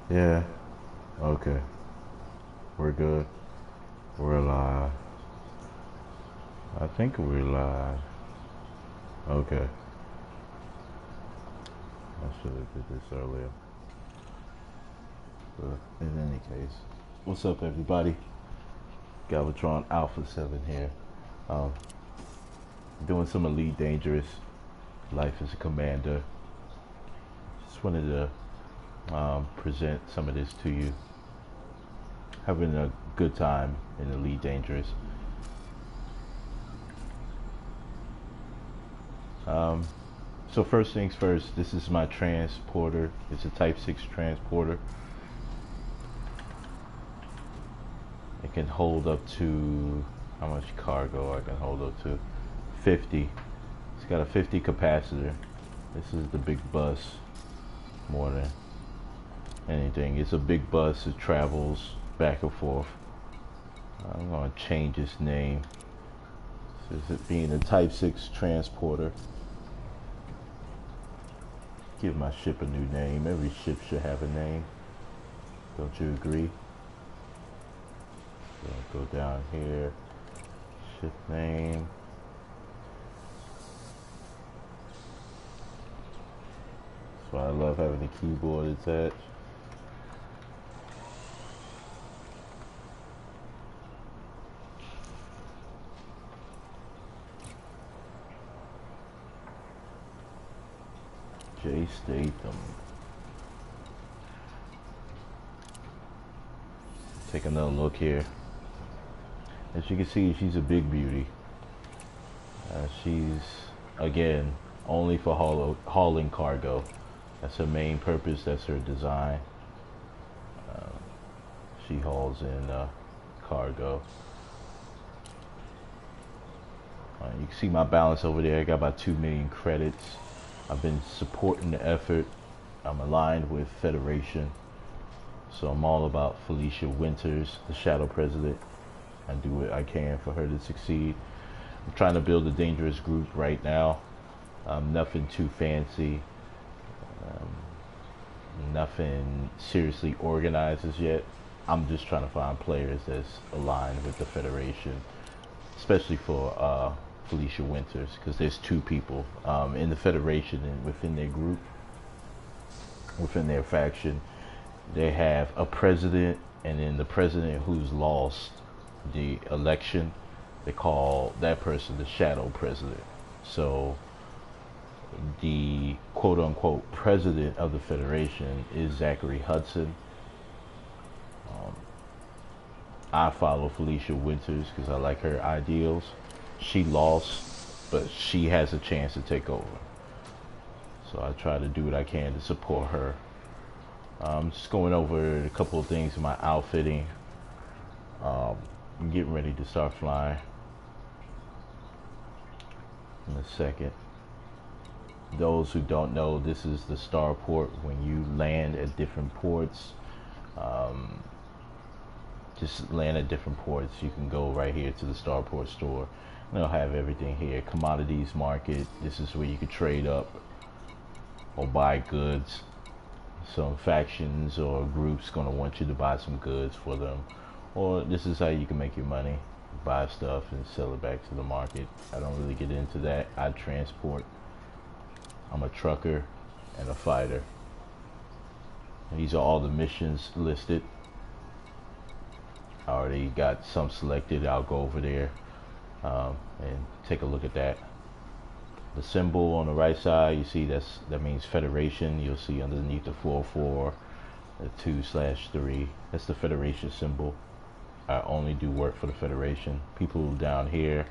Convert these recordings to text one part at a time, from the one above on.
Yeah. Okay. We're good. We're live. I think we're live. Okay. I should have did this earlier. But in any case, what's up, everybody? Galvatron Alpha 7 here. Um, doing some Elite Dangerous. Life as a Commander. Just wanted to present some of this to you. Having a good time in Elite Dangerous. So first things first, this is my transporter. It's a Type 6 transporter. It can hold up to, how much cargo I can hold up to? 50. It's got a 50 capacitor. This is the big bus more than anything. It's a big bus. It travels back and forth. I'm going to change its name. This is it being a Type 6 transporter. Give my ship a new name. Every ship should have a name. Don't you agree? So go down here. Ship name. That's why I love having the keyboard attached. Jay Statham. Take another look here. As you can see, she's a big beauty. She's, again, only for hauling cargo. That's her main purpose. That's her design. She hauls in cargo. You can see my balance over there. I got about 2 million credits. I've been supporting the effort. I'm aligned with Federation. So I'm all about Felicia Winters, the Shadow President. I do what I can for her to succeed. I'm trying to build a dangerous group right now. Nothing too fancy. Nothing seriously organized as yet. I'm just trying to find players that's aligned with the Federation, especially for Felicia Winters, because there's 2 people in the Federation and within their group, within their faction. They have a president, and then the president who's lost the election, they call that person the Shadow President. So the quote-unquote president of the Federation is Zachary Hudson. I follow Felicia Winters because I like her ideals. She lost, but she has a chance to take over. So I try to do what I can to support her. I'm just going over a couple of things in my outfitting. I'm getting ready to start flying in a second. Those who don't know, this is the starport. When you land at different ports, just land at different ports, you can go right here to the starport store. They'll have everything here. Commodities market. This is where you could trade up or buy goods. Some factions or groups gonna want you to buy some goods for them, or this is how you can make your money. Buy stuff and sell it back to the market. I don't really get into that. I transport. I'm a trucker and a fighter. These are all the missions listed. I already got some selected. I'll go over there and take a look at that. The symbol on the right side, you see that means Federation. You'll see underneath the 404, the 2/3. That's the Federation symbol. I only do work for the Federation. People down here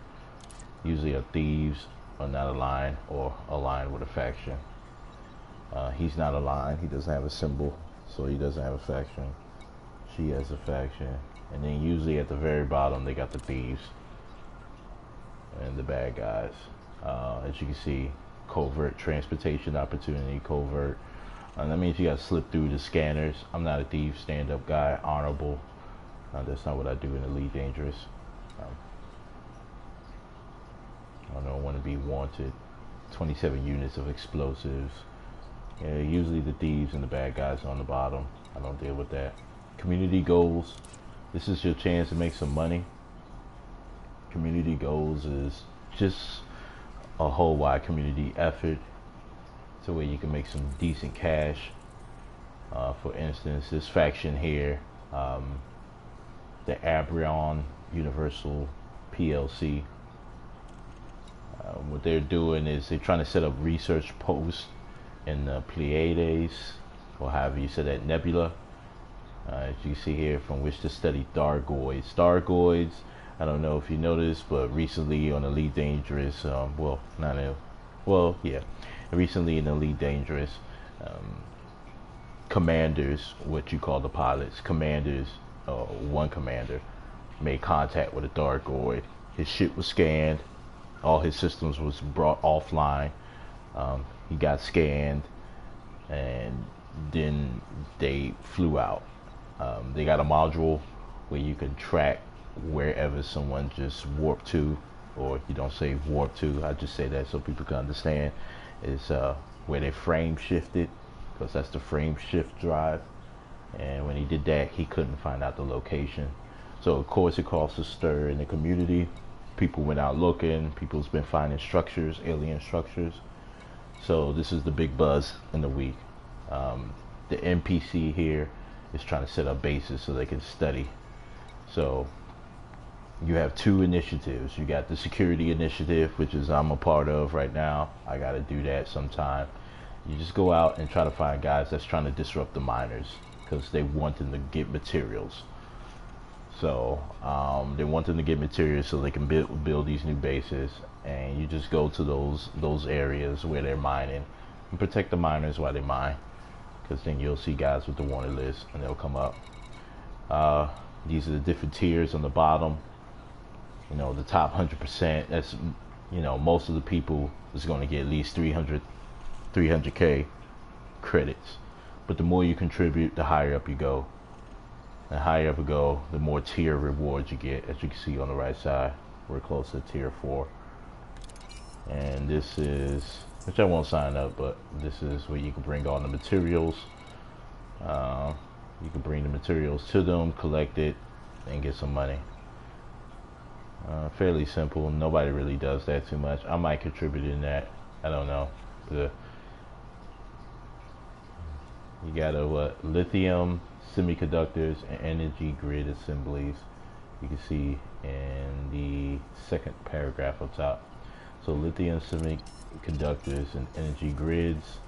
usually are thieves, or not aligned, or aligned with a faction. He's not aligned. He doesn't have a symbol, so he doesn't have a faction. She has a faction. And then usually at the very bottom, they got the thieves and the bad guys. As you can see, covert transportation opportunity, covert. That means you got to slip through the scanners. I'm not a thief, stand-up guy, honorable. That's not what I do in Elite Dangerous. I don't want to be wanted. 27 units of explosives. Yeah, usually the thieves and the bad guys are on the bottom. I don't deal with that. Community goals. This is your chance to make some money. Community goals is just a whole wide community effort so where you can make some decent cash. For instance, this faction here, the Abrion Universal PLC, what they're doing is they're trying to set up research posts in the Pleiades, or however you say that, nebula, as you see here, from which to study Thargoids. Thargoids, I don't know if you noticed, but recently on Elite Dangerous, recently in Elite Dangerous, commanders, what you call the pilots, commanders, one commander made contact with a Thargoid. His ship was scanned, all his systems was brought offline. He got scanned, and then they flew out. They got a module where you can track wherever someone just warped to, or you don't say warp to, I just say that so people can understand, is where they frame shifted, because that's the frame shift drive. And when he did that, he couldn't find out the location. So of course it caused a stir in the community. People went out looking. People's been finding structures, alien structures. So this is the big buzz in the week. The NPC here is trying to set up bases so they can study. So you have two initiatives. You got the security initiative, which is I'm a part of right now. I got to do that sometime. You just go out and try to find guys that's trying to disrupt the miners because they want them to get materials. So they want them to get materials so they can build these new bases, and you just go to those areas where they're mining and protect the miners while they mine, because then you'll see guys with the wanted list and they'll come up. These are the different tiers on the bottom. You know, the top 100%, that's, you know, most of the people is going to get at least 300k credits. But the more you contribute, the higher up you go. The higher up you go, the more tier rewards you get. As you can see on the right side, we're close to tier 4. And this is, which I won't sign up, but this is where you can bring on the materials. You can bring the materials to them, collect it, and get some money. Fairly simple. Nobody really does that too much. I might contribute in that. I don't know. You got lithium, semiconductors, and energy grid assemblies. You can see in the second paragraph up top. So lithium, semiconductors, and energy grids.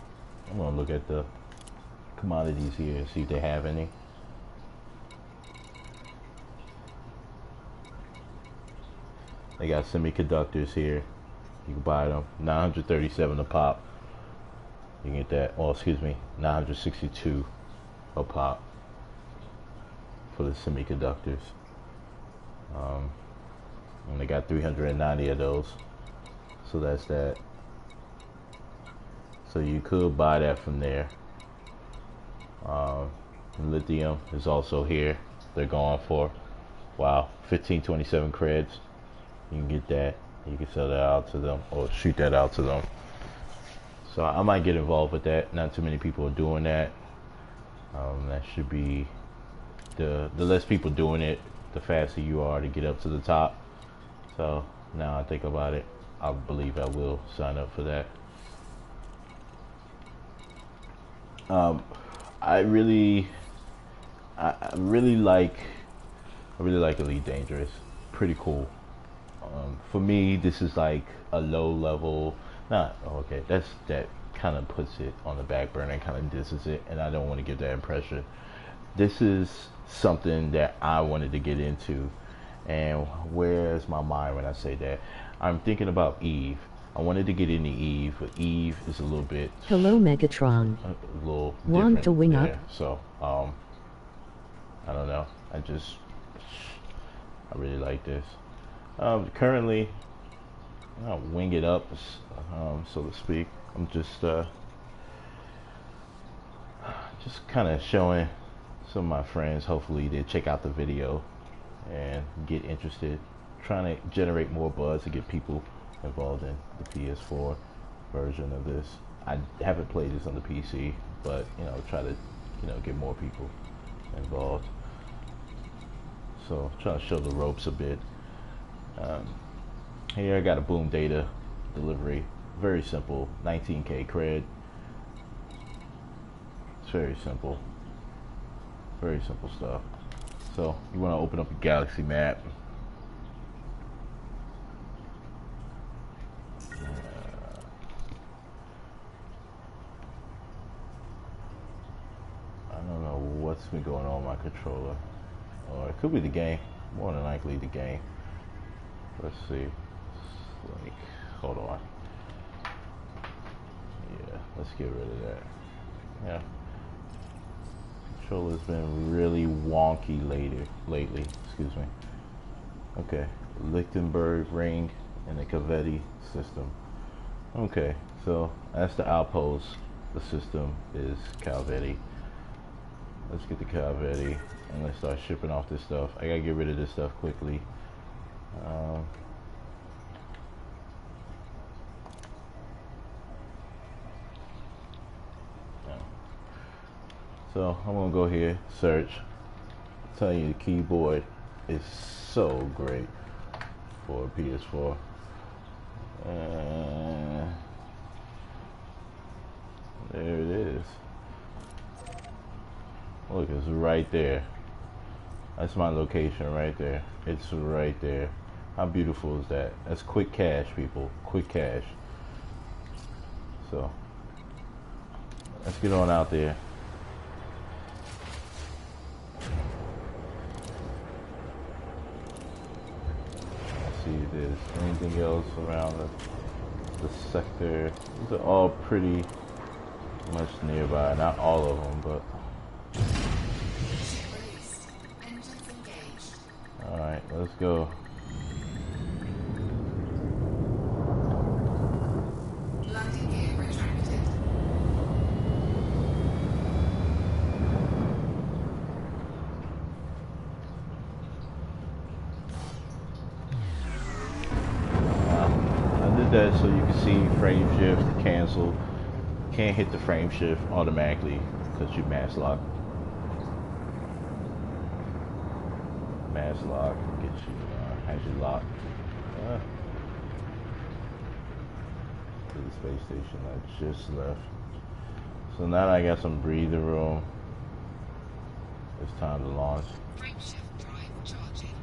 I'm gonna look at the commodities here and see if they have any. They got semiconductors here. You can buy them. 937 a pop. You can get that. Oh, excuse me, 962 a pop for the semiconductors. And they got 390 of those. So that's that. So you could buy that from there. Lithium is also here. They're going for, wow, 1527 creds. You can get that. You can sell that out to them or shoot that out to them. So I might get involved with that. Not too many people are doing that. That should be the less people doing it, the faster you are to get up to the top. So now I think about it, I believe I will sign up for that. I really like Elite Dangerous. Pretty cool. For me, this is like a low level. That kind of puts it on the back burner and kind of disses it, and I don't want to give that impression. This is something that I wanted to get into, and where's my mind when I say that? I'm thinking about Eve. I wanted to get into Eve, but Eve is a little bit. Hello, Megatron. A little Want to wing up? So, I don't know. I really like this. Currently, I'll wing it up, so to speak. I'm just kind of showing some of my friends. Hopefully, they check out the video and get interested. Trying to generate more buzz to get people involved in the PS4. version of this. I haven't played this on the PC, but try to get more people involved. So trying to show the ropes a bit. Here I got a Boom Data delivery. Very simple, 19K cred. It's very simple. Very simple stuff. So you want to open up a galaxy map. I don't know what's been going on with my controller. Or it could be the game. More than likely the game. Let's see. Like, hold on. Yeah, let's get rid of that. Yeah. Controller's been really wonky lately. Excuse me. Okay. Lichtenberg ring and the Cavetti system. Okay, so that's the outpost. The system is Cavetti. Let's get the Cavetti and let's start shipping off this stuff. I gotta get rid of this stuff quickly. So I'm gonna go here, search. I'll tell you, the keyboard is so great for PS4. There it is. Look, it's right there. That's my location right there. It's right there. How beautiful is that? That's quick cash, people. Quick cash. So let's get on out there. See if there's anything else around the sector. These are all pretty much nearby. Not all of them, but alright, let's go. Landing gear retracted. I did that so you can see frame shift, cancel. Can't hit the frame shift automatically because you mass lock. Mass lock gets you, has you locked. To the space station I just left. So now I got some breathing room. It's time to launch. Frame shift drive charging.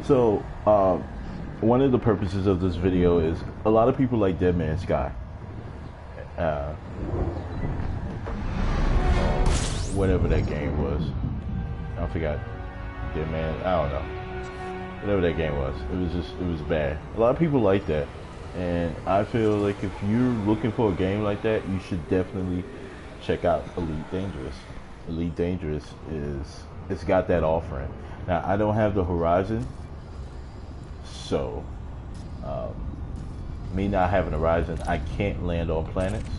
So, one of the purposes of this video is a lot of people like Dead Man's Sky. Whatever that game was. I forgot. Dead Man, I don't know. Whatever that game was. It was bad. A lot of people like that. And I feel like if you're looking for a game like that, you should definitely check out Elite Dangerous. Elite Dangerous it's got that offering. Now, I don't have the Horizon. So, me not having a Horizon, I can't land on planets.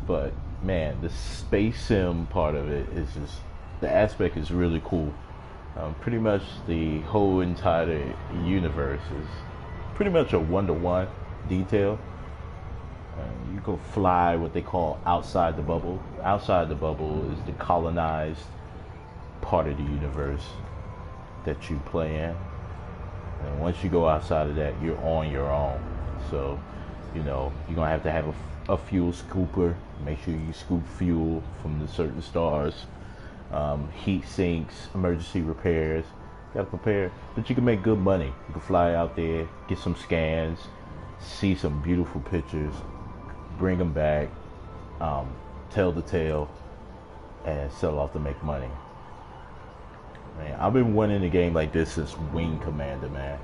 But man, the space sim part of it is just, the aspect is really cool. Pretty much the whole entire universe is pretty much a one-to-one detail. You can fly what they call outside the bubble. Outside the bubble is the colonized part of the universe that you play in, and once you go outside of that, you're on your own. So you're gonna have to have a fuel scooper. Make sure you scoop fuel from the certain stars, heat sinks, emergency repairs. You gotta prepare, but you can make good money. You can fly out there, get some scans, see some beautiful pictures, bring them back, tell the tale, and sell off to make money. Man, I've been wanting a game like this since Wing Commander, man.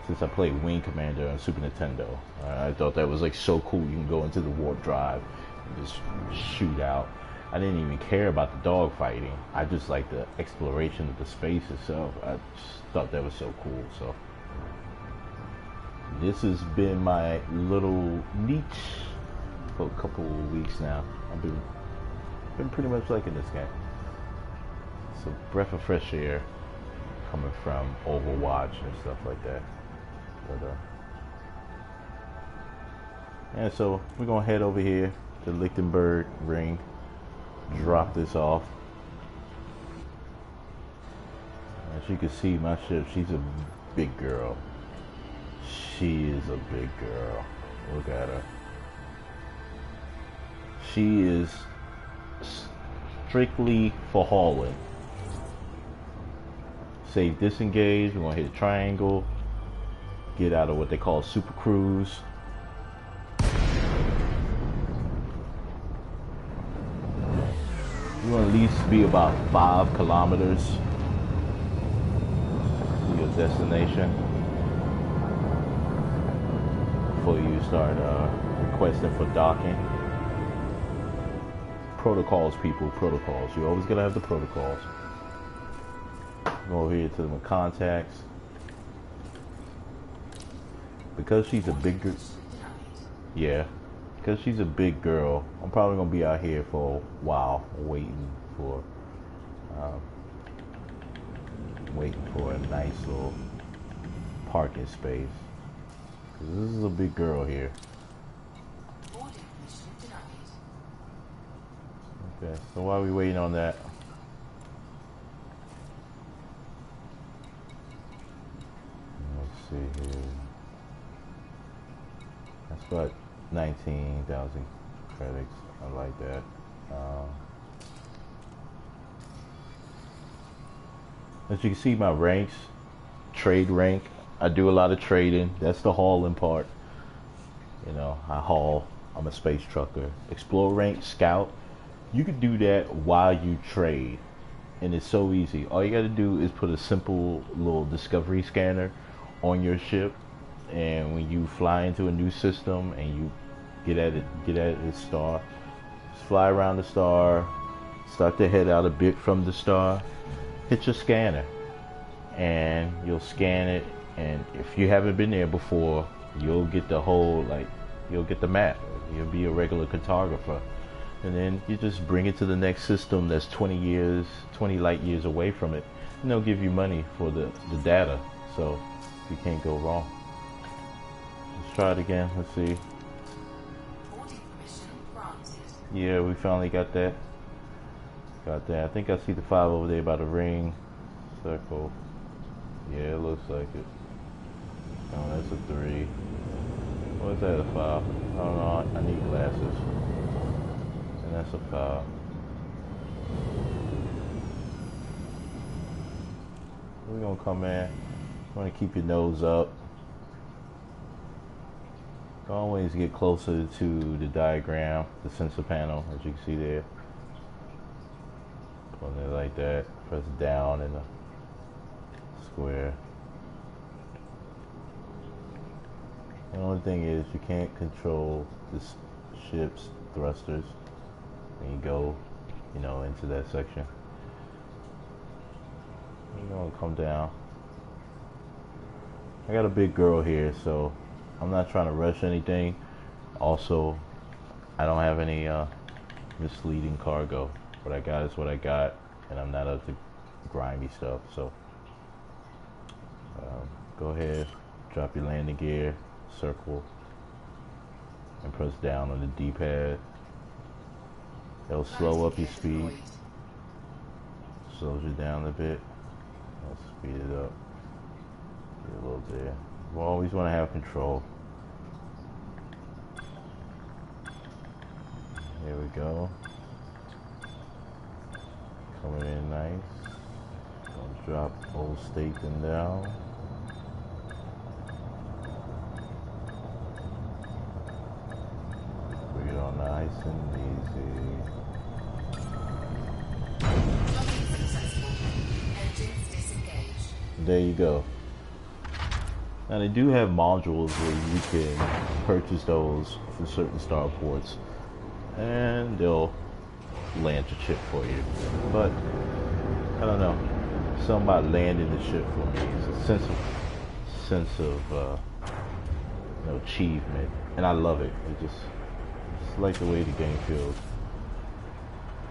Since I played Wing Commander on Super Nintendo. I thought that was like so cool. You can go into the warp drive and just shoot out. I didn't even care about the dog fighting. I just like the exploration of the space itself. I just thought that was so cool. So this has been my little niche for a couple of weeks now. I've been pretty much liking this game. It's a breath of fresh air coming from Overwatch and stuff like that. But and so we're gonna head over here to Lichtenberg Ring, drop this off. As you can see, my ship, she's a big girl. She is a big girl. Look at her. She is strictly for hauling. Save disengage. We're gonna hit a triangle. Get out of what they call super cruise. You want to at least be about 5 kilometers to your destination before you start requesting for docking. Protocols, people, protocols. You always gotta have the protocols. Go over here to my contacts. Because she's a big girl. Yeah. Because she's a big girl, I'm probably gonna be out here for a while, waiting for a nice little parking space. 'Cause this is a big girl here. Okay, so while we waiting on that, let's see here. That's about 19,000 credits. I like that. As you can see, my ranks, trade rank. I do a lot of trading. That's the hauling part. You know, I haul. I'm a space trucker. Explore rank, scout. You can do that while you trade, and it's so easy. All you got to do is put a simple little discovery scanner on your ship. And when you fly into a new system and you get at its star, just fly around the star, start to head out a bit from the star, hit your scanner, and you'll scan it. And if you haven't been there before, you'll get the whole, you'll get the map. You'll be a regular cartographer, and then you just bring it to the next system that's 20 light years away from it, and they'll give you money for the data. So you can't go wrong. Let's try it again. Let's see. Yeah, we finally got that. I think I see the 5 over there by the ring. Circle. Yeah, it looks like it. Oh, that's a 3. What is that, a 5? I don't know. I need glasses. And that's a 5. We're gonna come in. You want to keep your nose up. Always get closer to the diagram, the sensor panel, as you can see there. Put it like that. Press down in the square. The only thing is you can't control this ship's thrusters when you go, into that section. You're gonna come down. I got a big girl here, so I'm not trying to rush anything. Also, I don't have any misleading cargo. What I got is what I got, and I'm not up to grimy stuff. So go ahead, drop your landing gear, circle, and press down on the D-pad. It'll slow up your speed. Slows you down a bit. I'll speed it up. Get a little there. We always want to have control. Here we go. Coming in nice. Gonna drop old Staten down. Bring it on nice and easy. There you go. Now they do have modules where you can purchase those for certain starports, and they'll land your ship for you. But I don't know, something about landing the ship for me is a sense of achievement, and I love it. It's like the way the game feels.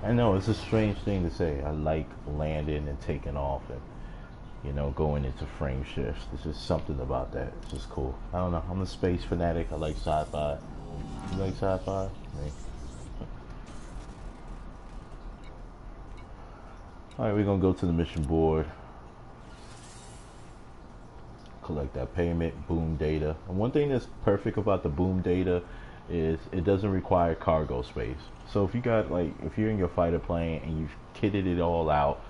I know it's a strange thing to say. I like landing and taking off and going into frame shifts. There's just something about that. It's just cool. I don't know. I'm a space fanatic. I like sci-fi. You like sci-fi? Me. Alright, we're gonna go to the mission board. Collect that payment, boom data. And one thing that's perfect about the boom data is it doesn't require cargo space. So if you got if you're in your fighter plane and you've kitted it all out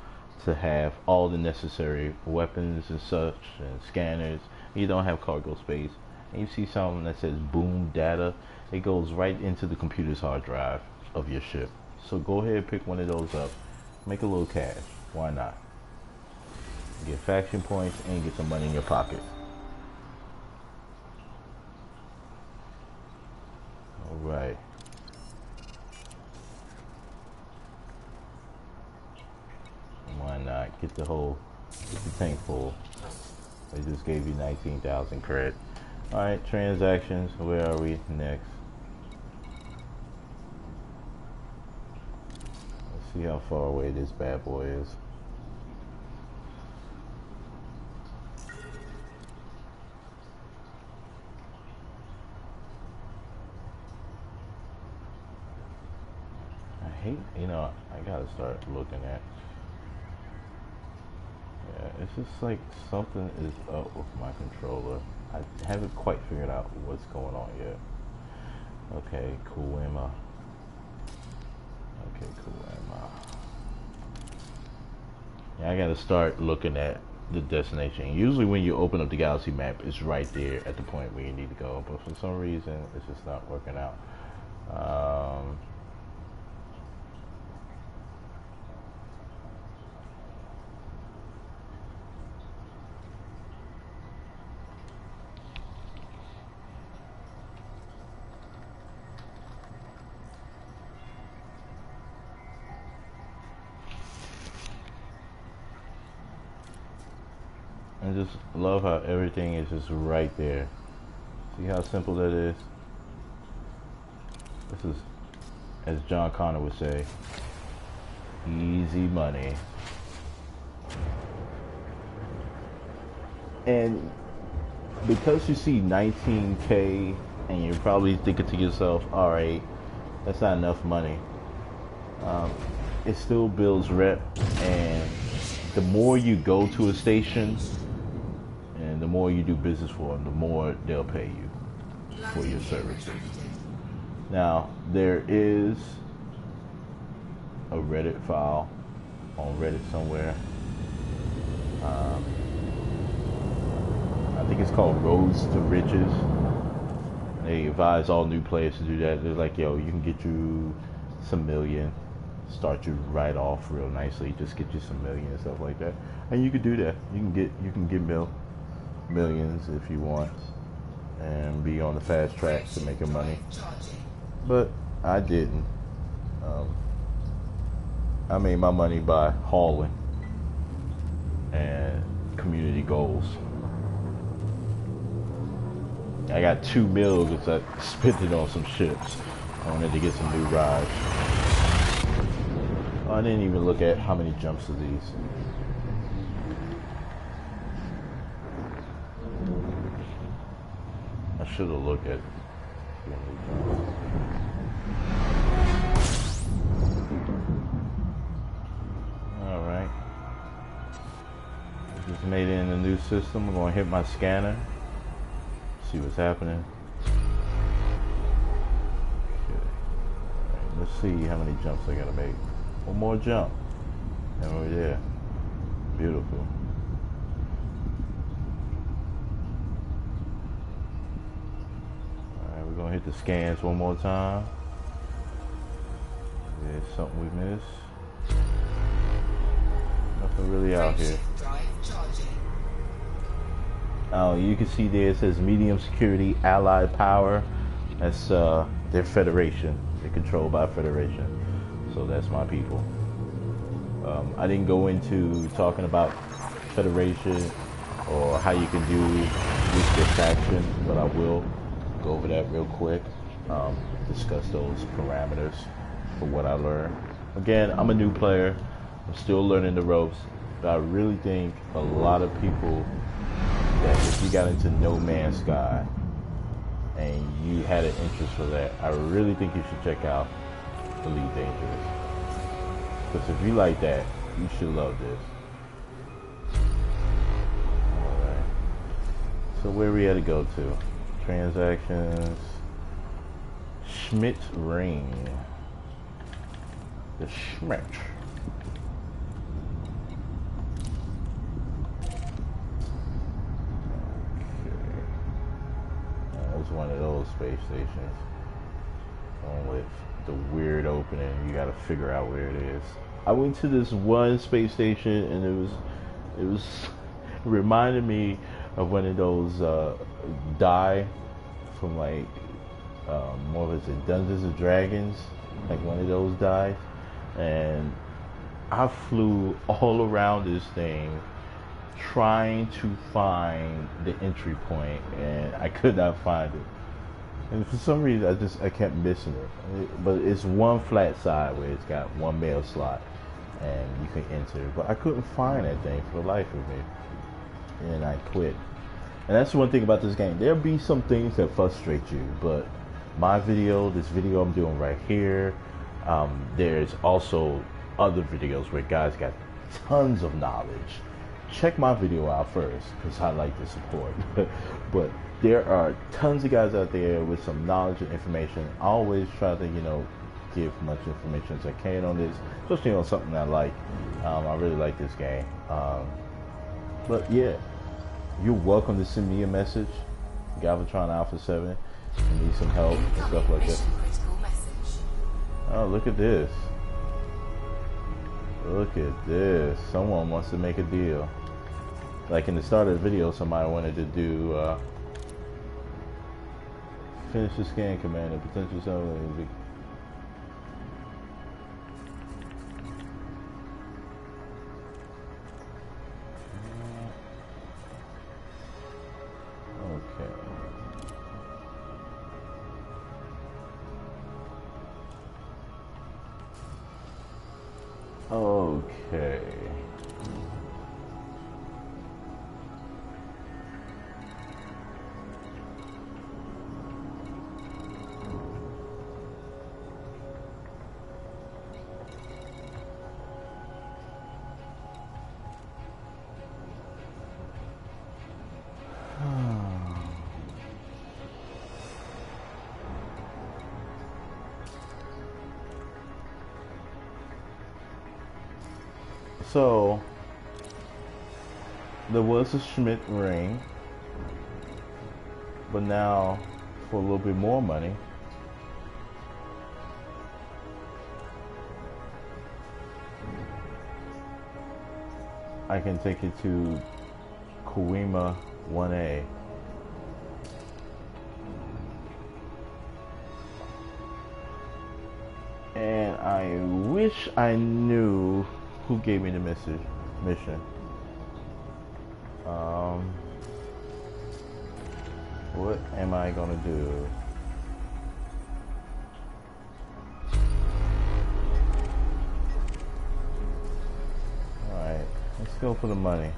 to have all the necessary weapons and such and scanners, you don't have cargo space, and you see something that says boom data, it goes right into the computer's hard drive of your ship. So go ahead and pick one of those up, make a little cash. Why not? Get faction points and get some money in your pocket. All right. Why not? Get the tank full. They just gave you 19,000 credit. Alright, transactions. Where are we next? Let's see how far away this bad boy is. I hate, I gotta start looking at. Yeah, it's just like something is up with my controller. I haven't quite figured out what's going on yet. Okay, Kuema. Okay, Kuema. Yeah, I gotta start looking at the destination. Usually when you open up the galaxy map, it's right there at the point where you need to go. But for some reason, it's just not working out. I just love how everything is just right there. See how simple that is? This is, as John Connor would say, easy money. And because you see 19K and you're probably thinking to yourself, alright, that's not enough money. It still builds rep, and the more you go to a station and the more you do business for them, the more they'll pay you for your services. Now, there is a Reddit file on Reddit somewhere. I think it's called Roads to Riches. They advise all new players to do that. They're like, yo, you can get you some million, start you right off real nicely, just get you some million and stuff like that. And you could do that. You can get millions if you want and be on the fast track to making money. But I didn't. I made my money by hauling and community goals. I got 2 mil because I spent it on some ships. I wanted to get some new rides. I didn't even look at how many jumps are these. I should have looked at Alright. Just made it in the new system. I'm going to hit my scanner. See what's happening. Okay. Right, let's see how many jumps I gotta make. One more jump. And we're there. Beautiful. Alright, we're gonna hit the scans one more time. There's something we missed. Nothing really out here. Oh, you can see there it says medium security allied power. That's their federation. They're controlled by Federation. So that's my people. I didn't go into talking about Federation or how you can do nuclear faction, but I will go over that real quick. Discuss those parameters for what I learned. Again, I'm a new player. I'm still learning the ropes, but I really think a lot of people that if you got into No Man's Sky and you had an interest for that, I really think you should check out Elite Dangerous. Because if you like that, you should love this. Alright. So where we had to go to? Transactions. Schmidt Ring. The Schmidt. That was one of those space stations. One with the weird opening. You gotta figure out where it is. I went to this one space station and it reminded me of one of those die from like more of it Dungeons and Dragons, like one of those dies. And I flew all around this thing trying to find the entry point, and I could not find it. And for some reason, I kept missing it. But it's one flat side where it's got one mail slot, and you can enter. But I couldn't find that thing for the life of me, and I quit. And that's one thing about this game. There'll be some things that frustrate you, but this video I'm doing right here, there's also other videos where guys got tons of knowledge. Check my video out first, because I like to support. But there are tons of guys out there with some knowledge and information. I always try to, give much information as I can on this, especially on something I like. I really like this game. But yeah, you're welcome to send me a message, Galvatron Alpha 7. You need some help and stuff like that. Oh, look at this. Look at this. Someone wants to make a deal. Like in the start of the video, somebody wanted to do finish the scan command and potential something. Okay. Okay. So there was a Schmidt ring, but now for a little bit more money, I can take you to Koima 1A. And I wish I knew who gave me the mission. What am I gonna do? Alright, let's go for the money.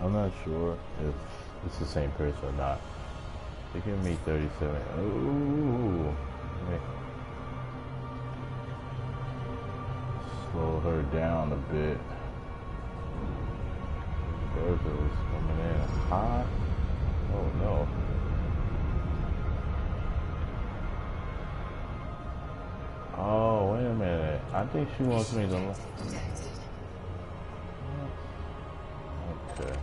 I'm not sure if it's the same person or not. They give me 37. Ooh. Let me slow her down a bit. Burger is coming in hot. Oh no. Oh, wait a minute. I think she wants me to... Detected. Okay.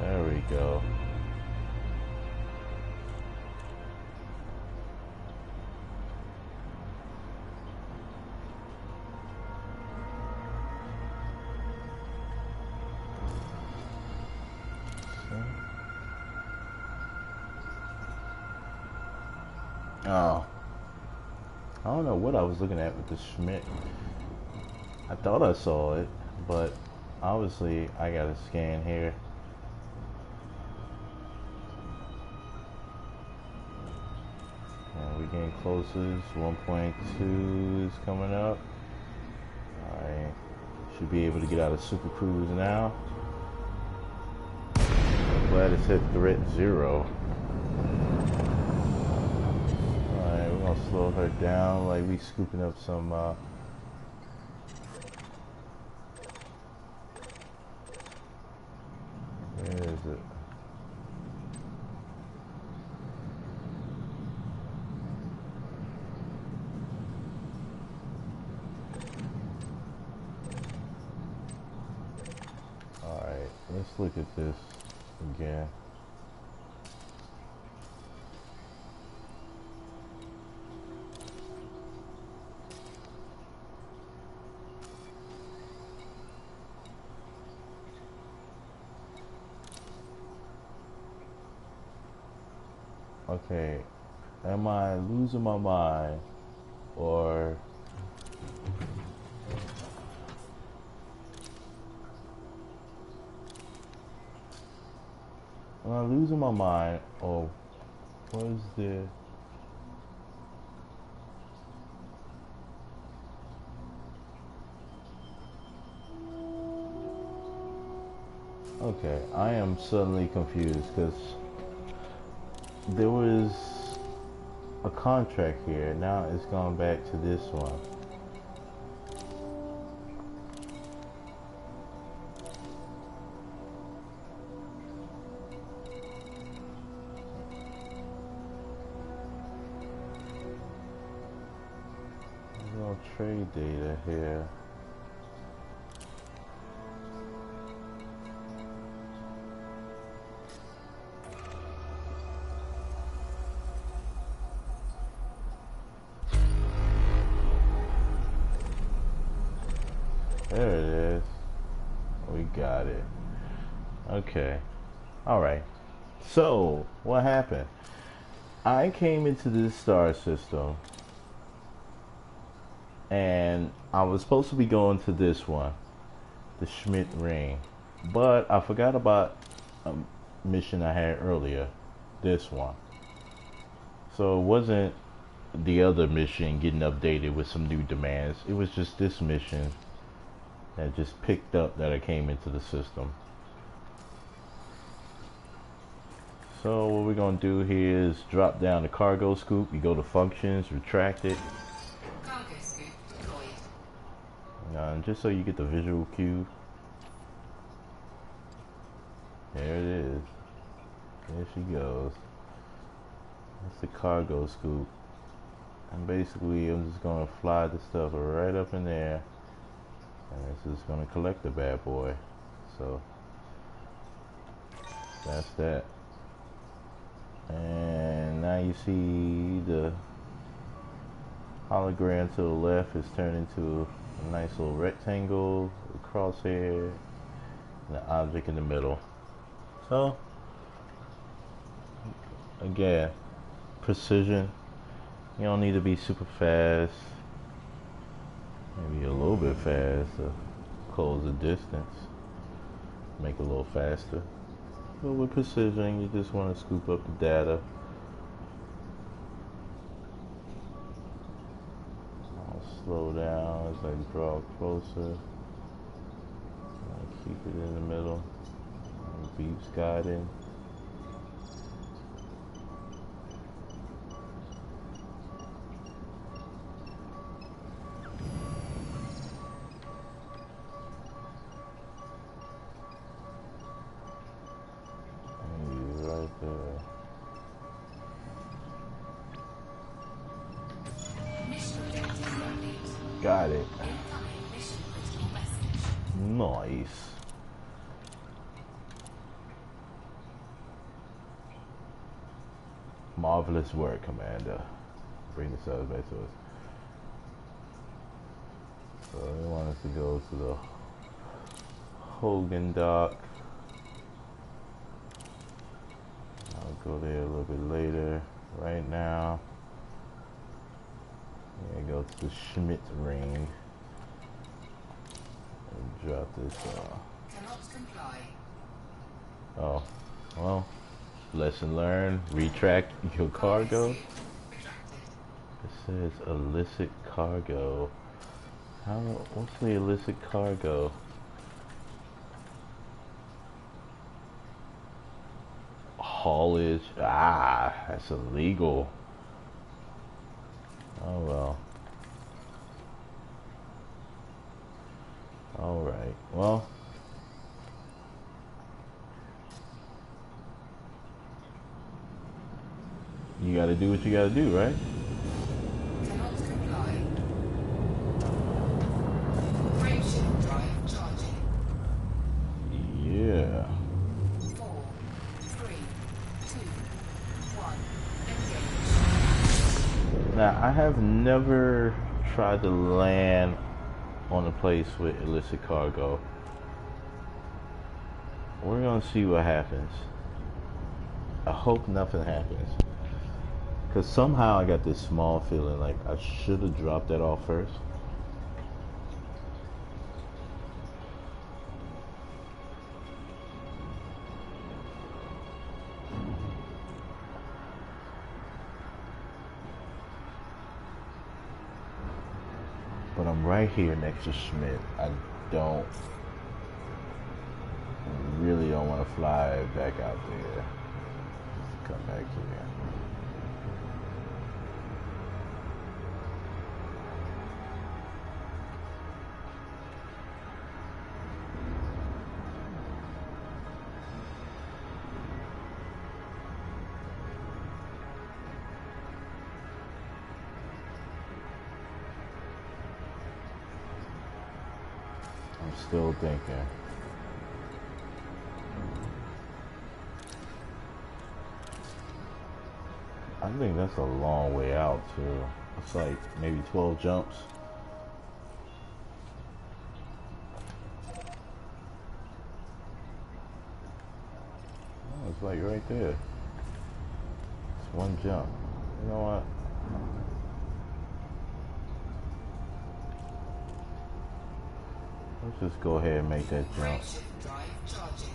There we go. Oh. I don't know what I was looking at with the Schmidt. I thought I saw it, but obviously I got a scan here. And we're getting closer. 1.2 is coming up. Alright. Should be able to get out of Super Cruise now. I'm glad it's hit threat 0. Alright, we're gonna slow her down like we scooping up some where is it? Alright, let's look at this again. Okay, am I losing my mind, or am I losing my mind, or was there... Okay, I am suddenly confused because there was a contract here. Now it's gone back to this one. There's no trade data here. There it is. We got it. Okay. Alright. So, what happened? I came into this star system and I was supposed to be going to this one, the Schmidt ring. But I forgot about a mission I had earlier, this one. So it wasn't the other mission getting updated with some new demands. It was just this mission that just picked up that I came into the system. So what we're gonna do here is drop down the cargo scoop. You go to functions, retract it. Cargo scoop deployed. And just so you get the visual cue. There it is. There she goes. That's the cargo scoop. And basically I'm just gonna fly the stuff right up in there. And this is gonna collect the bad boy. So that's that. And now you see the hologram to the left is turned into a nice little rectangle, a crosshair, and the object in the middle. So again, precision. You don't need to be super fast. Maybe a little bit fast to close the distance. Make it a little faster. But with precision, you just want to scoop up the data. I'll slow down as I draw closer. I'll keep it in the middle. Beeps Garden. He's right there. Mission objective complete. Got it. Incoming mission critical message. Nice. Marvelous work, Commander. Bring the cells back to us. So they want us to go to the Hogan dock. I'll go there a little bit later. Right now, go to the Schmidt ring and drop this Cannot comply. Oh, well, lesson learned. Retract your cargo. Retracted. It says illicit cargo. What's the illicit cargo? Haulage. Ah, that's illegal. Oh well. Alright, well. You gotta do what you gotta do, right? Cannot comply. Frameshift drive charging. Yeah. 4, 3, 2, 1. Engage. Now, I have never tried to land on a place with illicit cargo. We're gonna see what happens. I hope nothing happens. Because somehow I got this small feeling like I should have dropped that off first. But I'm right here next to Schmidt. I really don't want to fly back out there. Come back here. I'm still thinking. I think that's a long way out too. It's like maybe 12 jumps. Oh, it's like right there. It's one jump. You know what? Let's just go ahead and make that jump. Frameshift drive charging.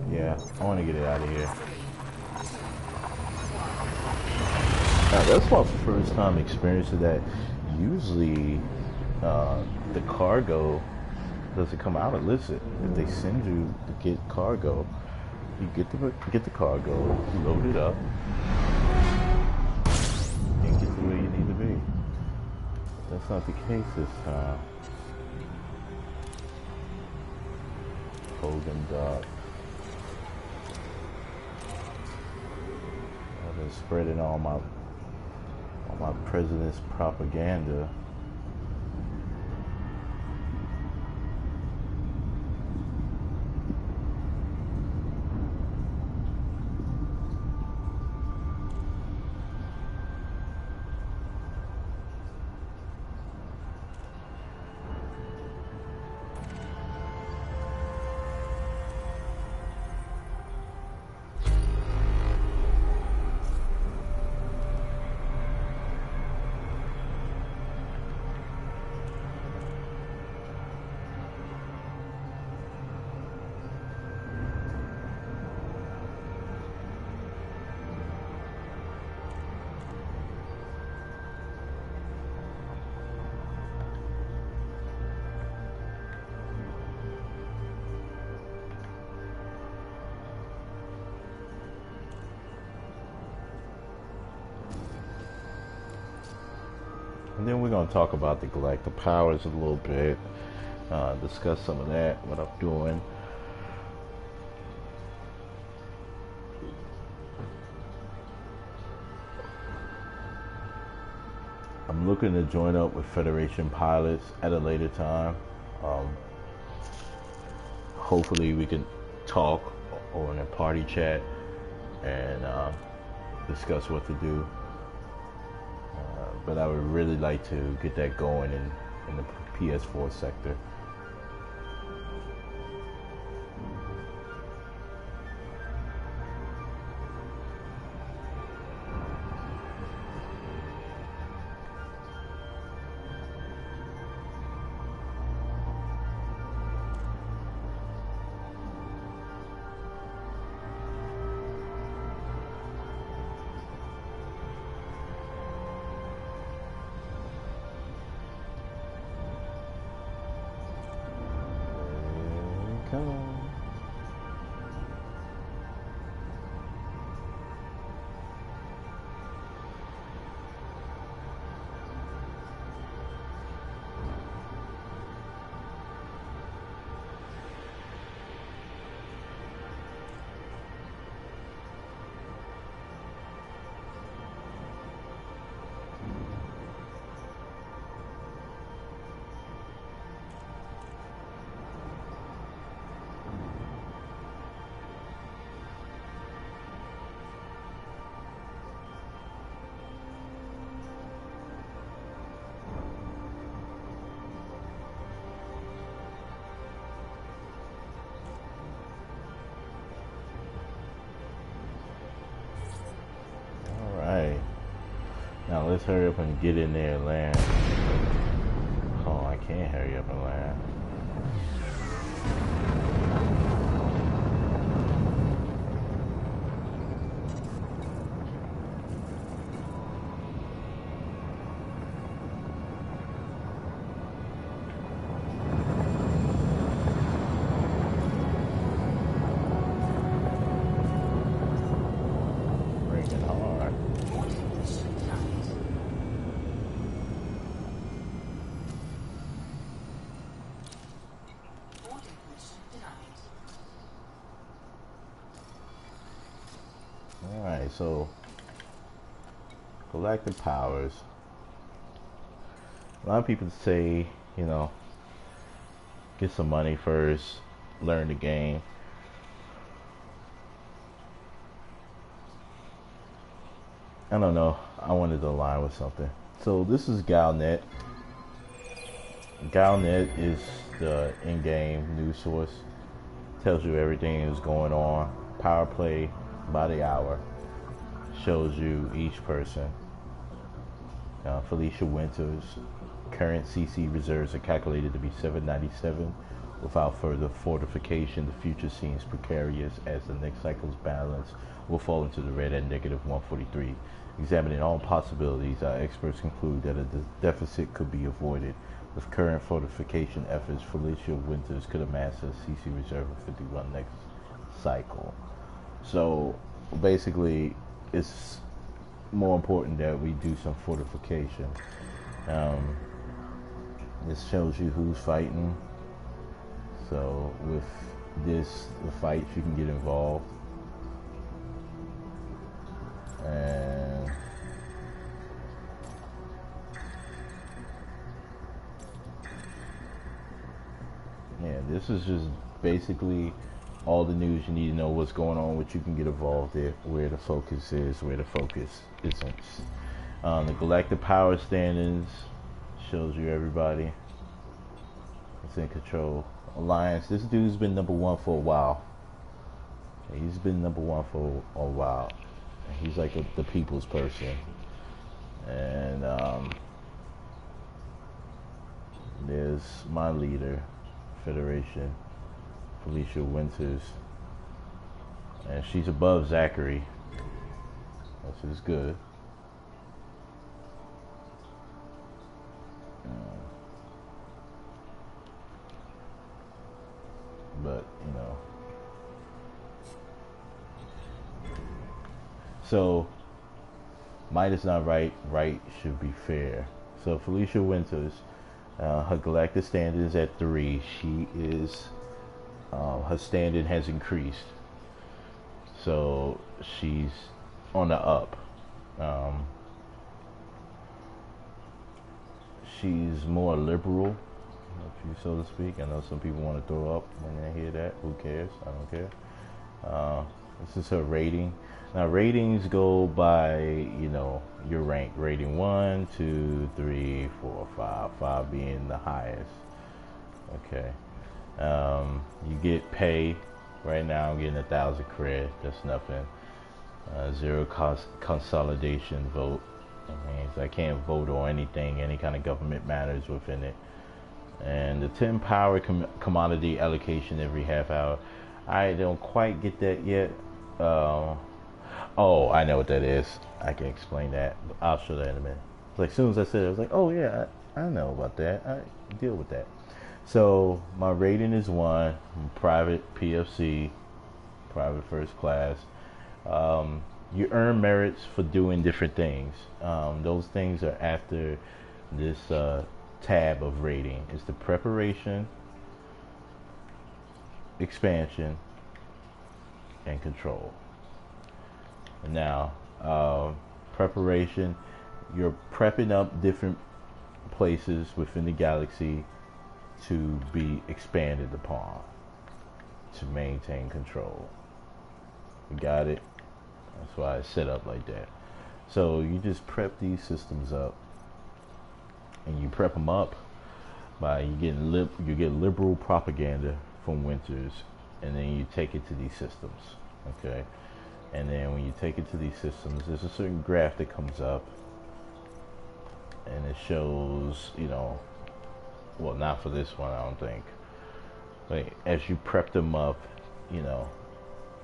Yeah, I want to get it out of here. Now, that's my first time experiencing that. Usually, the cargo doesn't come out illicit. If they send you to get cargo, you get the cargo, load it up, and get to where you need to be. That's not the case this time. Hogan Dock. I've been spreading all my president's propaganda. And then we're going to talk about the Galactic Powers a little bit, discuss some of that, what I'm doing. I'm looking to join up with Federation pilots at a later time. Hopefully we can talk or in a party chat and discuss what to do. But I would really like to get that going in the PS4 sector. Come on. Alright. Now let's hurry up and get in there and land. Oh, I can't hurry up and land. Breaking hard. Boarding mission denied. Boarding mission denied. Alright, so Galactic Powers. A lot of people say, you know, get some money first, learn the game. I don't know. I wanted to align with something. So this is Galnet. Galnet is the in-game news source. Tells you everything that's going on. Power play by the hour. Shows you each person. Felicia Winters. Current CC reserves are calculated to be 797. Without further fortification, the future seems precarious as the next cycle's balance will fall into the red at negative 143. Examining all possibilities, our experts conclude that a deficit could be avoided. With current fortification efforts, Felicia Winters could amass a CC reserve of 51 next cycle. So basically, it's more important that we do some fortification. This shows you who's fighting. So with this, the fights, you can get involved. And yeah, this is just basically all the news you need to know what's going on, what you can get involved in, where the focus is, where the focus isn't. The Galactic Power standings shows you everybody that's in control. Alliance, this dude's been number one for a while. He's been number one for a while. He's like the people's person. And there's my leader, Federation, Felicia Winters. And she's above Zachary, which is good. But, you know. So, might is not right, right should be fair. So Felicia Winters, her galactic standard is at 3. She is, her standard has increased. So she's on the up. Um, she's more liberal, if you so to speak. I know some people want to throw up when they hear that. Who cares? I don't care. This is her rating. Now ratings go by, your rank. Rating 1, 2, 3, 4, 5. 5 being the highest. Okay. You get pay. Right now I'm getting 1,000 cred. That's nothing. 0 consolidation vote. That means I can't vote on anything, any kind of government matters within it. And the 10 power commodity allocation every half hour. I don't quite get that yet. Oh, I know what that is. I can explain that. I'll show that in a minute. Like, as soon as I said it, I was like, oh yeah, I know about that. I deal with that. So my rating is 1. I'm private PFC, private first class. You earn merits for doing different things. Those things are after this tab of rating. It's the preparation, expansion, and control. Now, preparation, you're prepping up different places within the galaxy to be expanded upon to maintain control. You got it? That's why it's set up like that. So you just prep these systems up, and you prep them up by you get liberal propaganda from Winters, and then you take it to these systems. Okay. And then when you take it to these systems, there's a certain graph that comes up, and it shows, well, not for this one, I don't think. But as you prep them up,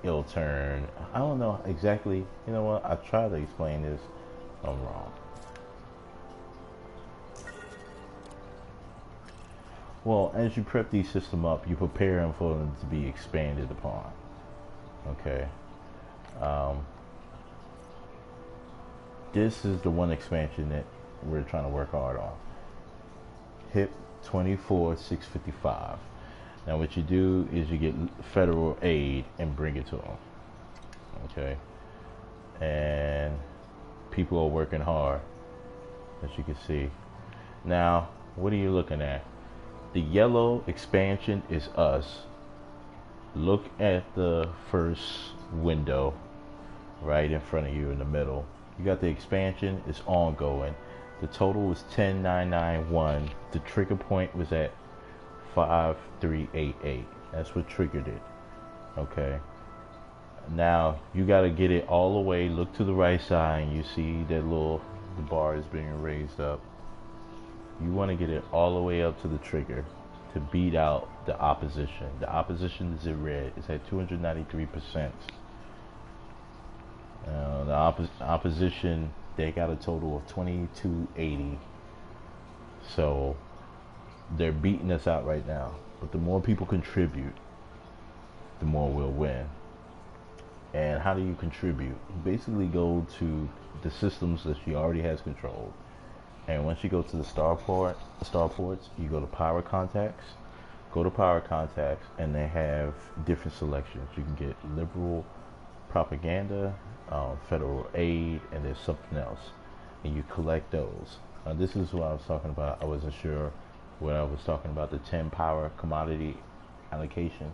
it'll turn. I don't know exactly. You know what? I try to explain this. I'm wrong. Well, as you prep these systems up, you prepare them for them to be expanded upon. Okay. This is the one expansion that we're trying to work hard on. HIP 24655. Now what you do is you get federal aid and bring it to them. Okay. And people are working hard, as you can see. Now, what are you looking at? The yellow expansion is us. Look at the first window right in front of you in the middle. You got the expansion, it's ongoing. The total was 10,991. The trigger point was at 5388. That's what triggered it. Okay. Now you got to get it all the way. Look to the right side, and you see that the bar is being raised up. You want to get it all the way up to the trigger to beat out the opposition. The opposition is in red. It's at 293%. The opposition, they got a total of 2280. So they're beating us out right now. But the more people contribute, the more we'll win. And how do you contribute? You basically go to the systems that she already has controlled. And once you go to the starports, you go to power contacts. Go to power contacts, and they have different selections. You can get liberal propaganda, federal aid, and there's something else. And you collect those. This is what I was talking about. I wasn't sure what I was talking about, the 10 power commodity allocation.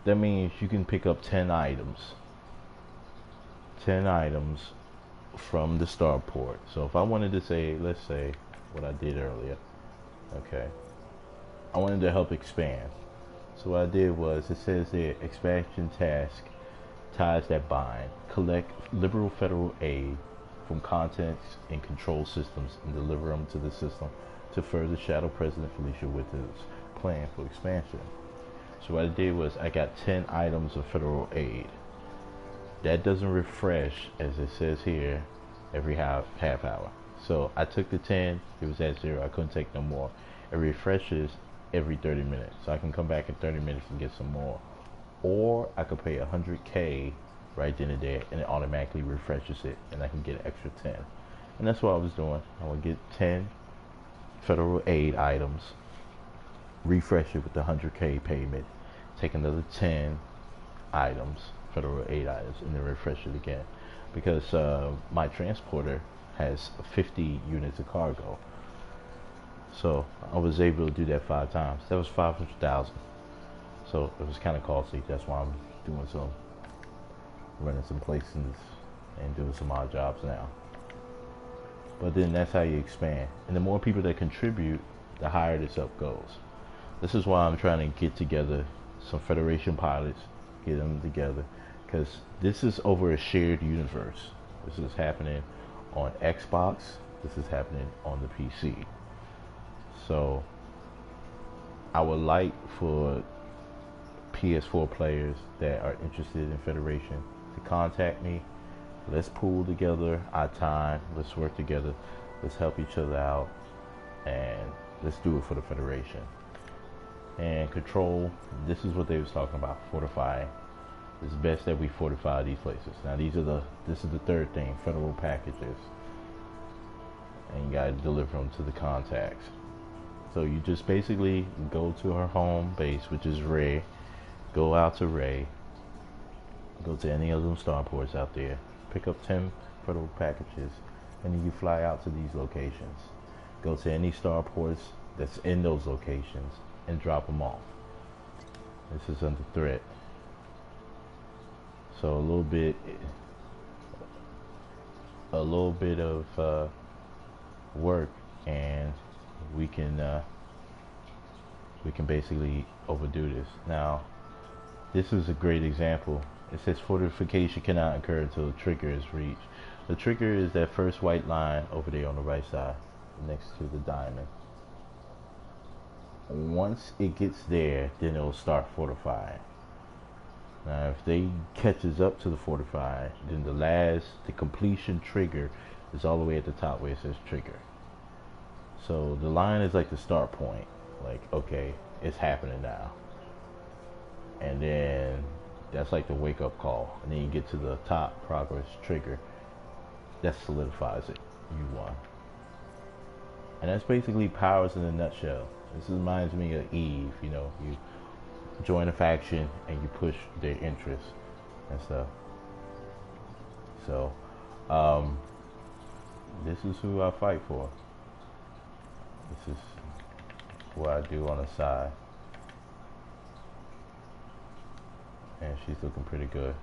That means you can pick up 10 items. 10 items from the starport. So if I wanted to say, let's say what I did earlier, okay, I wanted to help expand. So what I did was, it says there, expansion task, ties that bind, collect liberal federal aid from contents and control systems and deliver them to the system to further shadow President Felicia Winters' plan for expansion. So what I did was, I got 10 items of federal aid. That doesn't refresh, as it says here, every half hour. So I took the 10, it was at 0, I couldn't take no more. It refreshes every 30 minutes. So I can come back in 30 minutes and get some more. Or I could pay 100K right then and there, and it automatically refreshes it, and I can get an extra 10. And that's what I was doing. I would get 10 federal aid items, refresh it with the 100K payment, take another 10 items, federal aid items, and then refresh it again. Because my transporter has 50 units of cargo. So I was able to do that 5 times. That was 500,000. So it was kind of costly. That's why I'm doing running some places and doing some odd jobs now. But then that's how you expand. And the more people that contribute, the higher this up goes. This is why I'm trying to get together some Federation pilots, get them together, because this is over a shared universe. This is happening on Xbox. This is happening on the PC. So I would like for PS4 players that are interested in Federation to contact me. Let's pool together our time. Let's work together. Let's help each other out. And let's do it for the Federation. And Control, this is what they was talking about, fortifying. It's best that we fortify these places. Now this is the third thing, federal packages. And you gotta deliver them to the contacts. So you just basically go to her home base, which is Ray. Go out to Ray. Go to any of them starports out there. Pick up 10 federal packages, and then you fly out to these locations. Go to any starports that's in those locations and drop them off. This is under threat. So a little bit of work, and we can basically overdo this. Now, this is a great example. It says fortification cannot occur until the trigger is reached. The trigger is that first white line over there on the right side, next to the diamond. Once it gets there, then it'll start fortifying. Now, if they catches up to the fortify, then the completion trigger is all the way at the top where it says trigger. So the line is like the start point. Like, okay, it's happening now. And then that's like the wake up call. And then you get to the top progress trigger. That solidifies it. You won. And that's basically powers in a nutshell. This reminds me of Eve. You know, you join a faction and you push their interests and stuff. So, this is who I fight for. This is what I do on the side. And she's looking pretty good.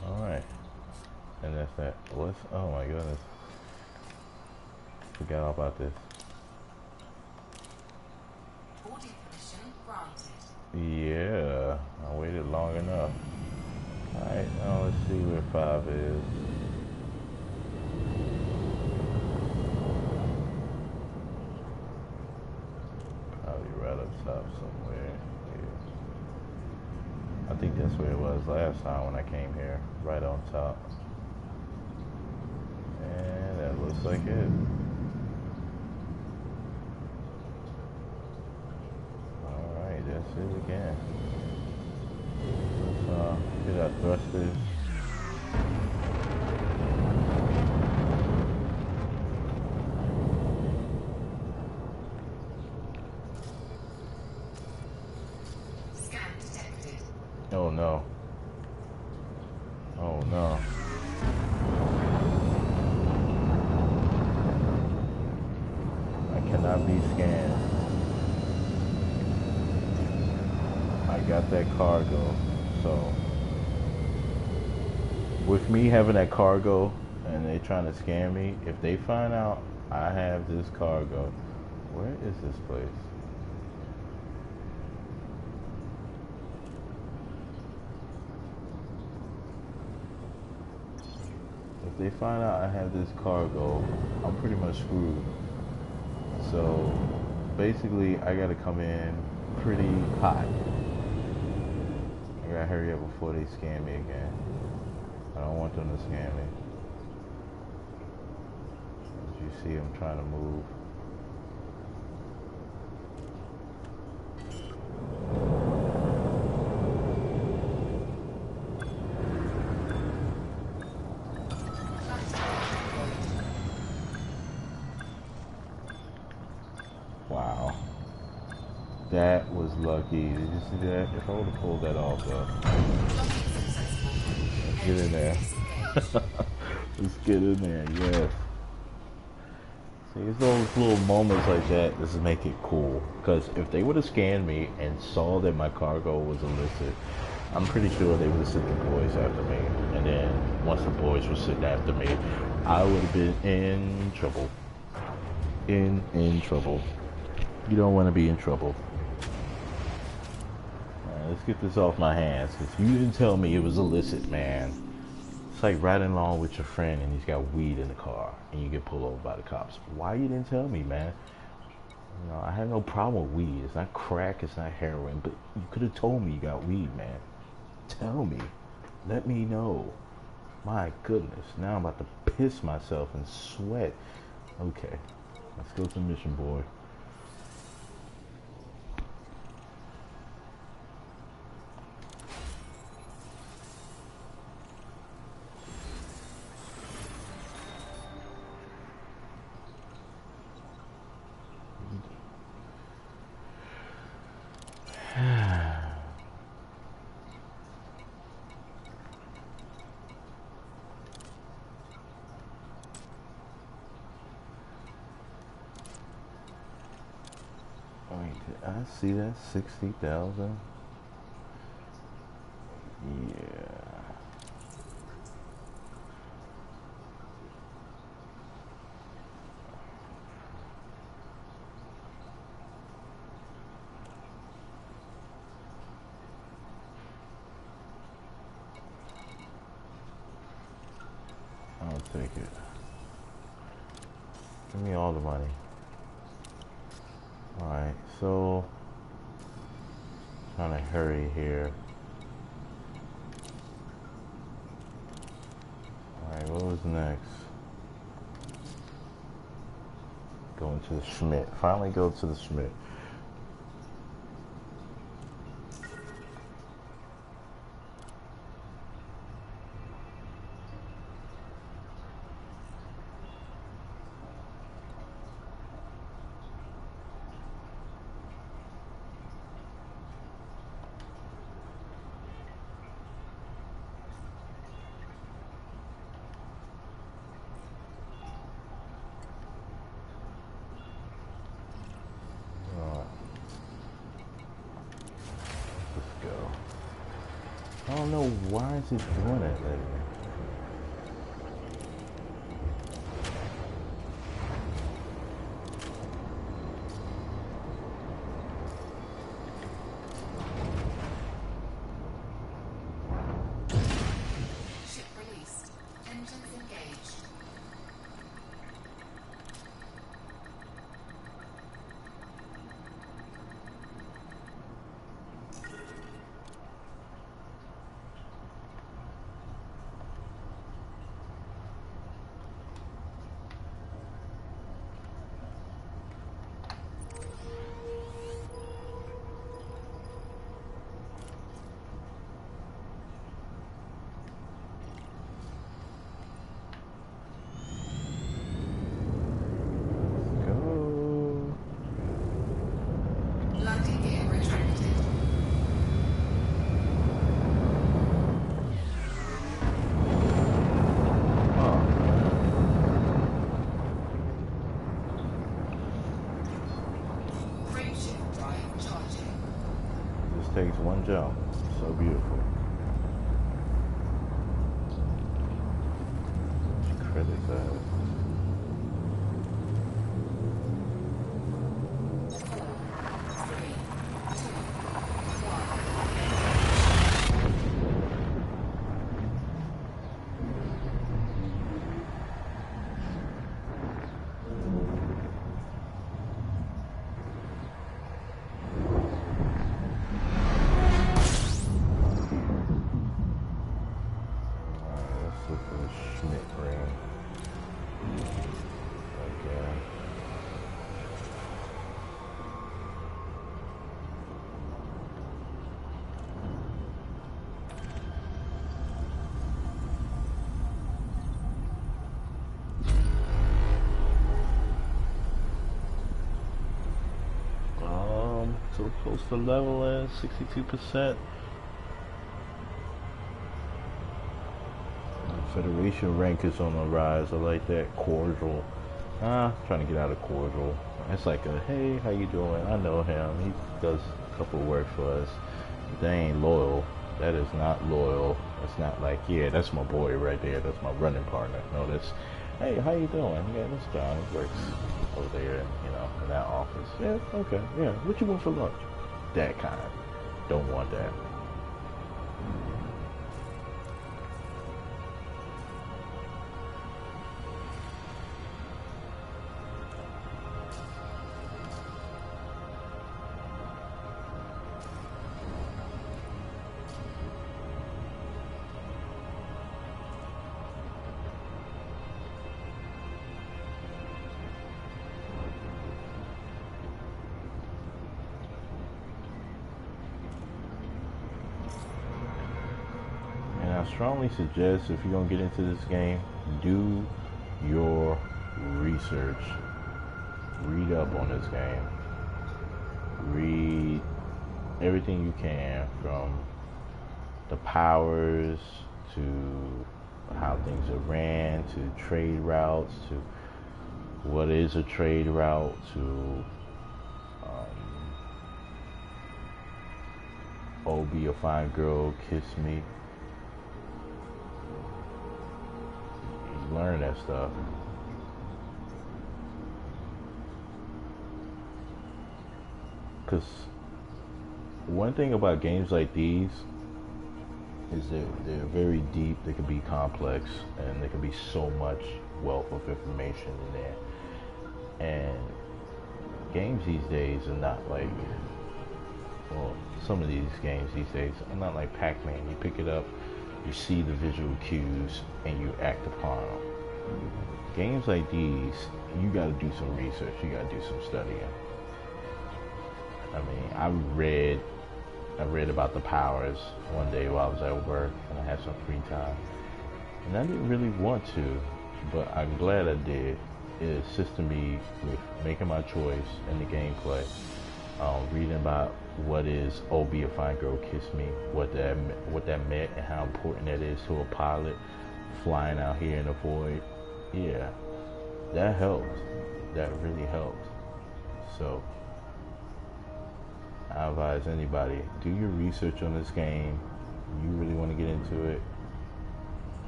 Alright. And that's that. Oh my goodness. Forgot all about this. Boarding permission granted. Yeah, I waited long enough. Alright, now let's see where 5 is. Probably right up top somewhere. Yeah. I think that's where it was last time when I came here. Right on top. And that looks like it. Alright, that's it again. Let's get our thrusters. Scan detected. Oh no. Oh no. I cannot be scanned. I got that cargo. So with me having that cargo and they trying to scam me, if they find out I have this cargo, where is this place? If they find out I have this cargo, I'm pretty much screwed. So basically I gotta come in pretty hot. I gotta hurry up before they scam me again. I don't want them to scam me. As you see, I'm trying to move. That was lucky. Did you see that? If I would have pulled that off, though. Let's get in there. Let's get in there, yes. See, it's those little moments like that that make it cool. Because if they would have scanned me and saw that my cargo was illicit, I'm pretty sure they would have sent the boys after me. And then once the boys were sitting after me, I would have been in trouble. In trouble. You don't want to be in trouble. Alright, let's get this off my hands. Because you didn't tell me it was illicit, man. It's like riding along with your friend and he's got weed in the car and you get pulled over by the cops. Why you didn't tell me, man? You know, I have no problem with weed. It's not crack, it's not heroin, but you could have told me you got weed, man. Tell me. Let me know. My goodness. Now I'm about to piss myself and sweat. Okay. Let's go to mission, boy. I see that 60,000. Yeah. I'll take it. Give me all the money. Alright, so trying to hurry here. Alright, what was next? Going to the Schmidt. Finally go to the Schmidt. I don't know why is it doing it lately. Ship released. Engines engaged. Landing gear retracted. Frame shift drive charging. This takes one jump. So beautiful. Credit that. Schmidt ring. Okay. So What's the level at? 62%. Federation rank is on the rise. I like that. Cordial. Trying to get out of cordial. It's like a, hey, how you doing? I know him. He does a couple of work for us. They ain't loyal. That is not loyal. It's not like, yeah, that's my boy right there. That's my running partner. No, that's, hey, how you doing? Yeah, that's John. He works over there, you know, in that office. Yeah, okay. Yeah, what you want for lunch? That kind. Don't want that. I strongly suggest, if you're going to get into this game, do your research. Read up on this game. Read everything you can, from the powers to how things are ran, to trade routes, to what is a trade route, to oh, be a fine girl, kiss me. Learn that stuff. Because one thing about games like these is they're very deep, they can be complex, and there can be so much wealth of information in there. And games these days are not like, well, some of these games these days are not like Pac-Man. You pick it up, you see the visual cues, and you act upon them. Games like these, you got to do some research. You got to do some studying. I mean, I read about the powers one day while I was at work, and I had some free time. And I didn't really want to, but I'm glad I did. It assisted me with making my choice in the gameplay. Reading about what is "Oh, be a fine girl, kiss me," what that meant, and how important that is to a pilot flying out here in the void. Yeah, that helped. That really helped. So I advise anybody, do your research on this game. You really want to get into it,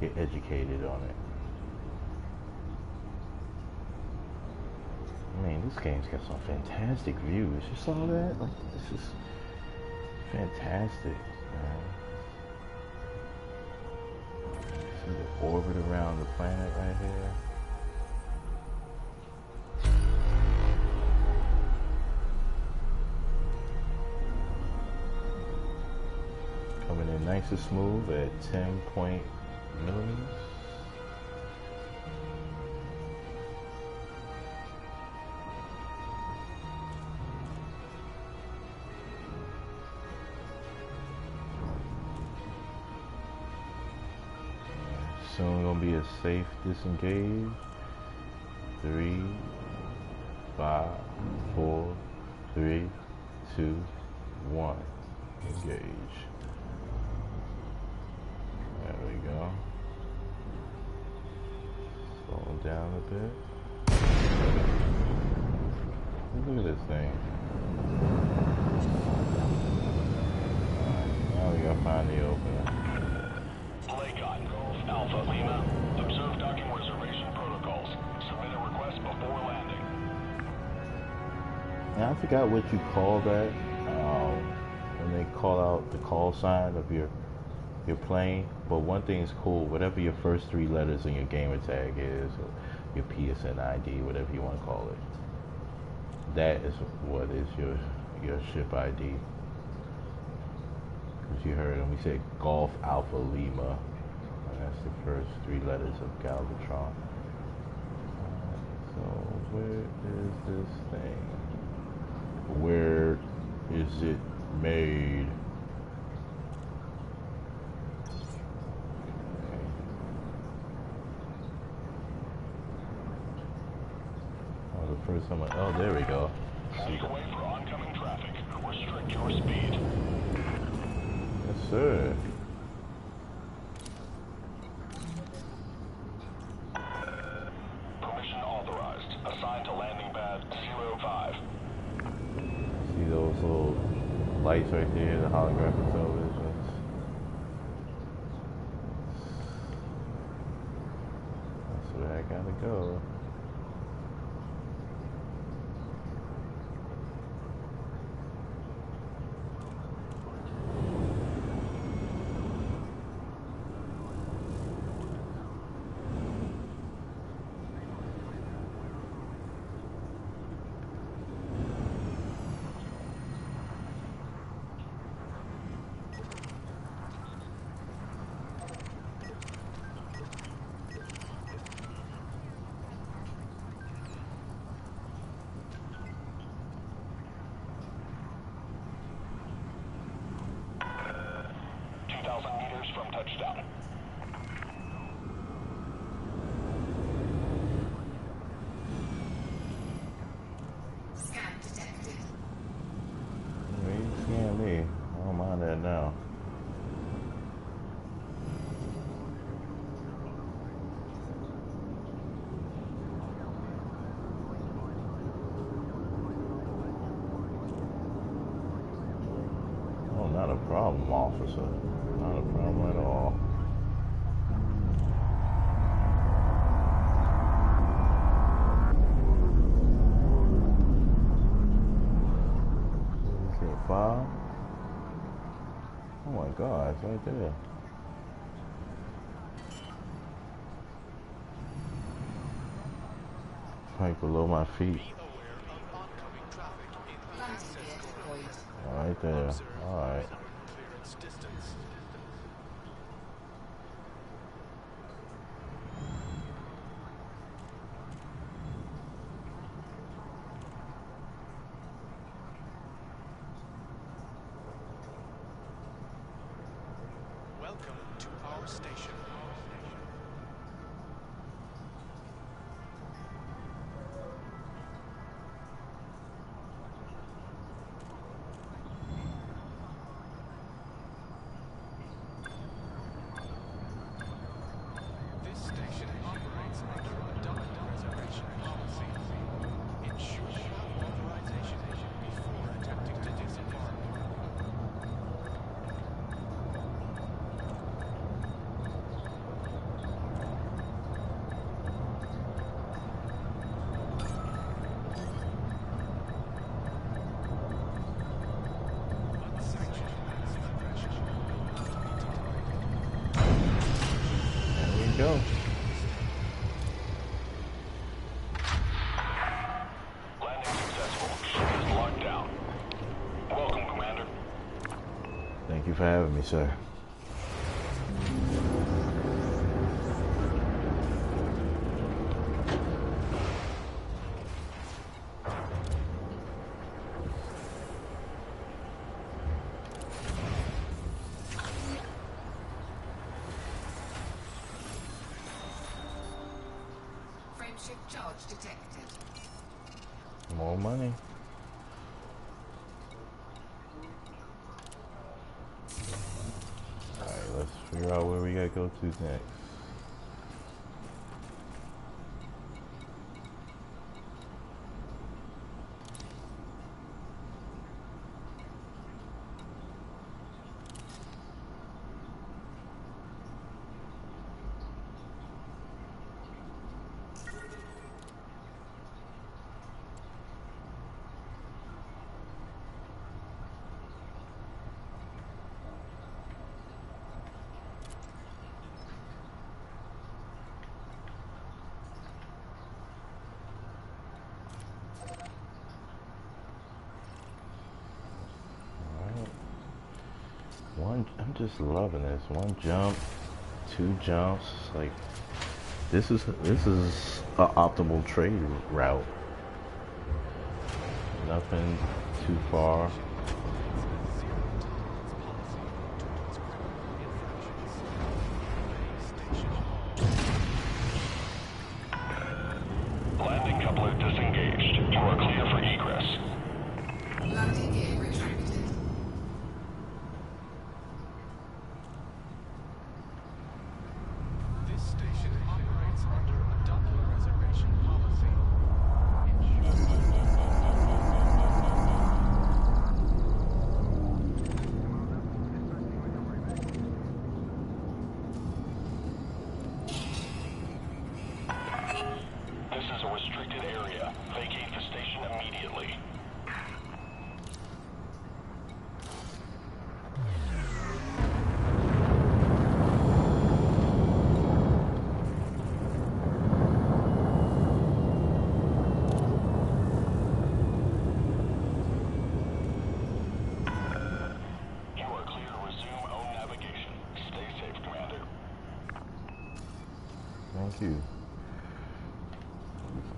get educated on it. Man, this game's got some fantastic views. You saw that? Like, this is fantastic, man. See the orbit around the planet right here. Coming in nice and smooth at 10 millimeters. Soon gonna be a safe disengage. 3, 5, 4, 3, 2, 1. Engage. There we go. Slow down a bit. Look at this thing. Alright, now we gotta find the opening. Alpha Lima, observe docking reservation protocols. Submit a request before landing. Now I forgot what you call that when they call out the call sign of your plane. But one thing is cool. Whatever your first 3 letters in your gamer tag is, or your PSN ID, whatever you want to call it, that is what is your ship ID. Because you heard him, we said Golf Alpha Lima. That's the first 3 letters of Galvatron. So where is this thing? Where is it made? Okay. Oh, the first time oh, there we go. Make way for oncoming traffic. Restrict your speed. Yes, sir. Permission authorized. Assigned to landing pad 05. See those little lights right there, the holographic televisions. That's where I gotta go. From touchdown. Scan detected. You scan me. I don't mind that now. Oh, not a problem, officer. Not a problem at all. Is it 5? Oh my God, it's right there. Right below my feet. Landing gear deployed. Right there. Alright. Welcome to our station. This station operates under a double reservation policy. Ensure you have authorization before attempting to disembark. Unsanctioned suppression will not be tolerated. There we go. Landing successful. Ship is locked down. Welcome, Commander. Thank you for having me, sir. Frameshift charge detected. More money. Alright, let's figure out where we gotta go to next. I'm just loving this. One jump, 2 jumps. Like this is an optimal trade route. Nothing too far. Landing coupler disengaged. You are clear for egress. Landing gear retracted. Thank you.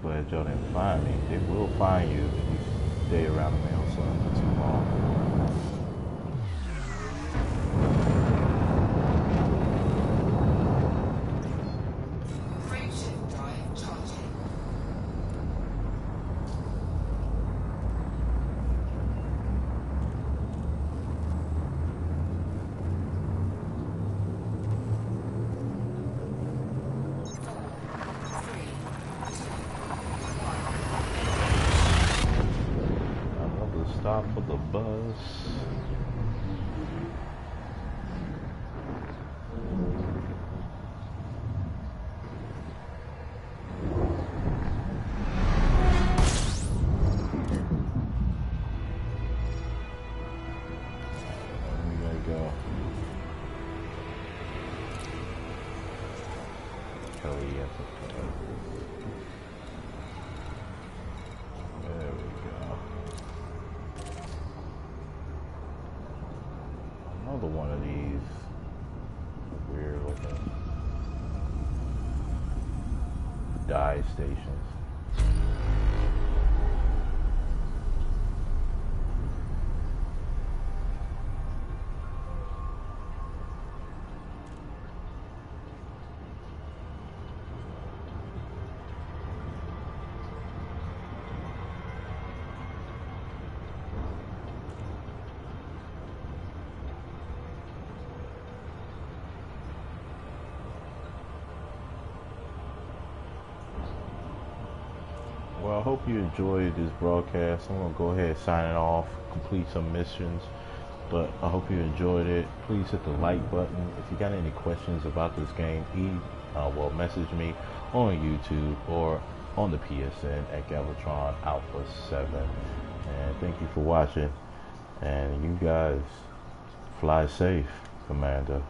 Glad y'all didn't find me. They will find you if you stay around the mail zone for too long. Frameshift drive charging. Another stop for the bus. We gotta go. Kelly, yes, okay. There we go. Another one of these weird looking dye stations. Well, I hope you enjoyed this broadcast. I'm going to go ahead signing off, complete some missions, but I hope you enjoyed it. Please hit the like button. If you got any questions about this game, message me on YouTube or on the PSN at Galvatron Alpha 7. And thank you for watching. And you guys fly safe, Commander.